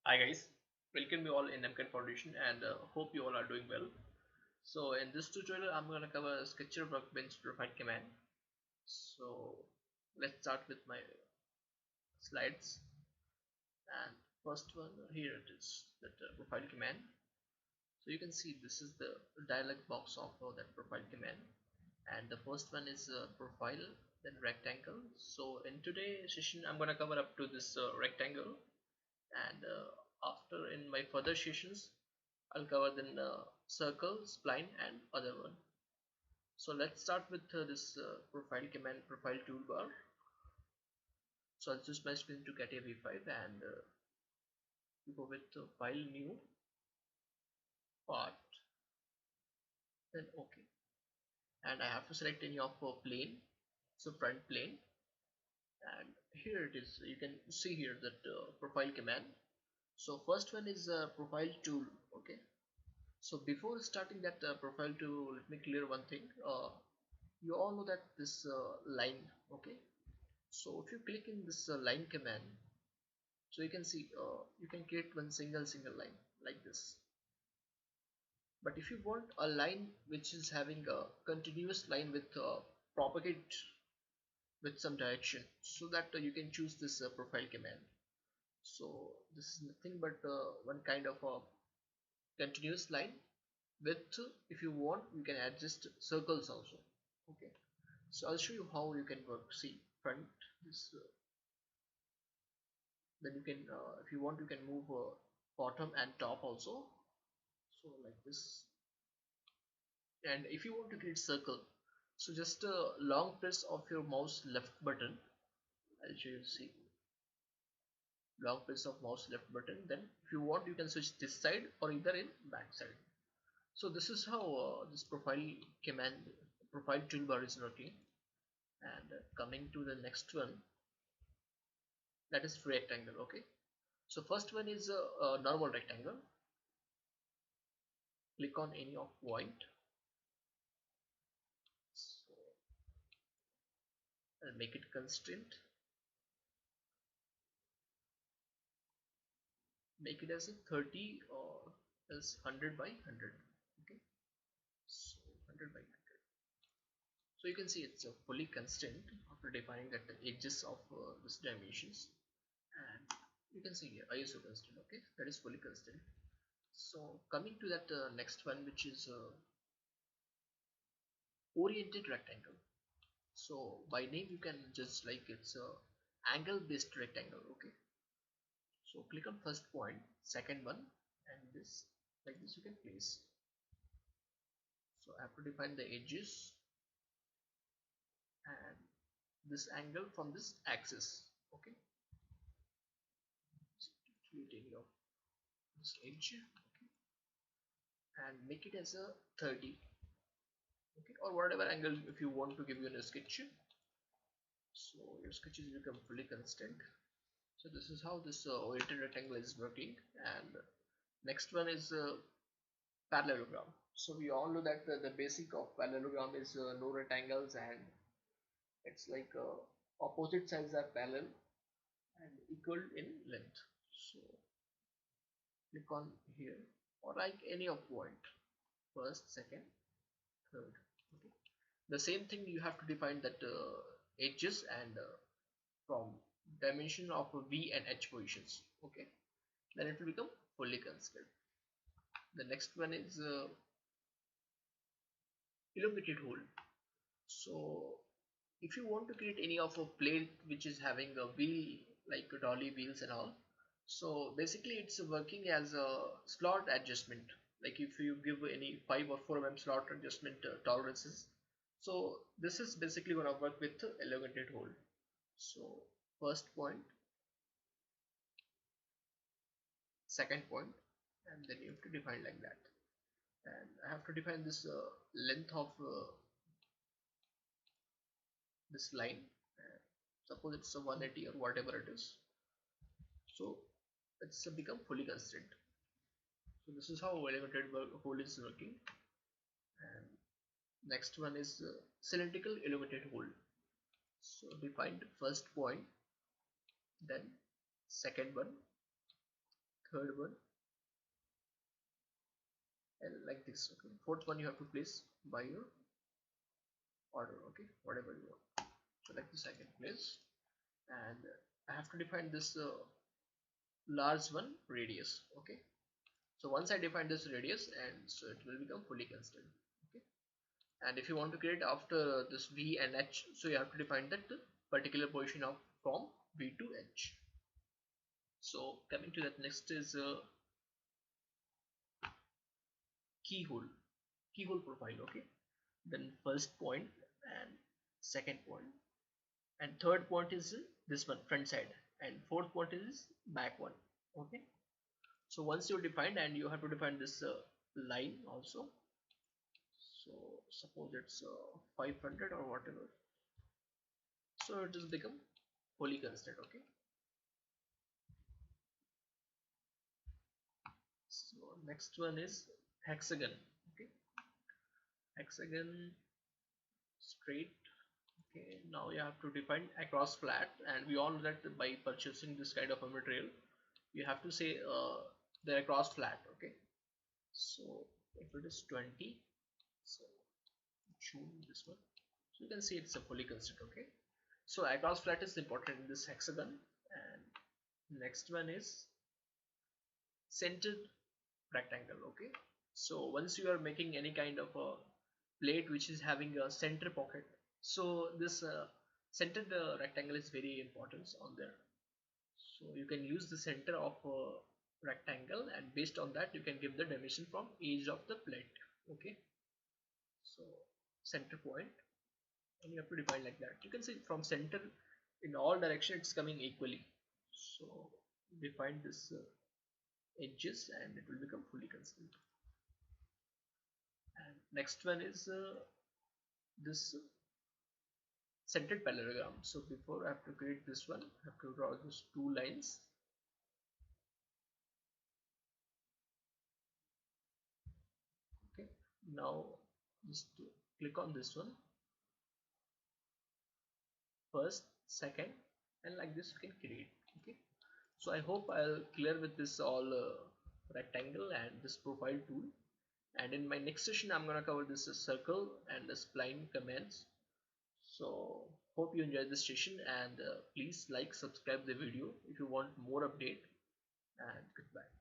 Hi guys, welcome you all in M-CAD Foundation and hope you all are doing well. So in this tutorial I'm going to cover Sketcher Workbench Profile Command. So let's start with my slides, and first one here it is that profile command. So you can see this is the dialog box of that profile command, and the first one is profile, then rectangle. So in today's session I'm going to cover up to this rectangle, and after in my further sessions I'll cover then circle, spline and other one. So let's start with this profile command, profile toolbar. So I'll switch my screen to CATIA V5 and go with file, new, part, then OK. And I have to select any of plane, so front plane, and here it is. You can see here that profile command. So first one is profile tool. Okay. So before starting that profile tool, let me clear one thing. You all know that this line, okay, so if you click in this line command, so you can see you can create one single line like this. But if you want a line which is having a continuous line with propagate with some direction, so that you can choose this profile command. So this is nothing but one kind of a continuous line with, if you want, you can adjust circles also. Okay, so I'll show you how you can work. See, front this then you can if you want you can move bottom and top also, so like this. And if you want to create circle, so just a long press of your mouse left button. I'll show you. See, long press of mouse left button, then if you want you can switch this side or either in back side. So this is how this profile command, profile toolbar is working. And coming to the next one, that is rectangle. Okay, so first one is a normal rectangle. Click on any of point. So I'll make it constraint, make it as a 30 or as 100 by 100. Okay, so 100 by 100. So you can see it's a fully constraint after defining that the edges of this dimensions. And you can see here ISO constraint. Okay, that is fully constraint. So coming to that next one, which is oriented rectangle. So by name you can just like it's a angle based rectangle. Okay, so click on first point, second one, and this like this you can place. So I have to define the edges and this angle from this axis. Okay, so create any of this edge. Okay, and make it as a 30. Okay, or whatever angle if you want to give you a sketch. So your sketches become fully constant. So this is how this oriented rectangle is working. And next one is parallelogram. So we all know that the basic of parallelogram is no rectangles, and it's like opposite sides are parallel and equal in length. So click on here or like any of point, first, second, third. Okay, the same thing you have to define that edges and from dimension of V and H positions. Okay, then it will become fully considered. The next one is elongated hole. So if you want to create any of a plate which is having a wheel like dolly wheels and all, so basically it's working as a slot adjustment. Like if you give any 5 or 4 mm slot adjustment tolerances, so this is basically going to work with elongated hole. So first point, second point, and then you have to define like that. And I have to define this length of this line. Suppose it's a 180 or whatever it is. So it's become fully constrained. So this is how elevated hole is working. And next one is cylindrical elongated hole. So defined first point, then second one, third one, and like this. Okay, fourth one you have to place by your order. Okay, whatever you want. So like this I can place, and I have to define this large one radius. Okay, so once I define this radius, and so it will become fully constrained. Okay, and if you want to create after this V and H, so you have to define that particular position of from V to H. So coming to that, next is keyhole keyhole profile. Okay, then first point and second point, and third point is this one, front side, and fourth point is back one. Okay, so once you defined, and you have to define this line also. So suppose it's 500 or whatever, so it has become fully constrained. Okay, so next one is hexagon. Okay, hexagon straight. Okay, now you have to define across flat, and we all know that by purchasing this kind of a material you have to say the across flat. Okay, so if it is 20, so choose this one, so you can see it's a fully constrained. Okay, so across flat is important in this hexagon. And next one is centered rectangle. Okay, so once you are making any kind of a plate which is having a center pocket, so this centered rectangle is very important on there. So you can use the center of a rectangle, and based on that you can give the dimension from edge of the plate. Okay, so center point, and you have to define like that. You can see from center in all directions it's coming equally. So define this edges, and it will become fully constrained. And next one is this centered parallelogram. So before I have to create this one, I have to draw these two lines. Okay, now just click on this one, first, second, and like this you can create. Okay, so I hope I'll clear with this all rectangle and this profile tool. And in my next session I'm gonna cover this circle and the spline commands. So hope you enjoyed this session, and please like, subscribe the video if you want more update, and goodbye.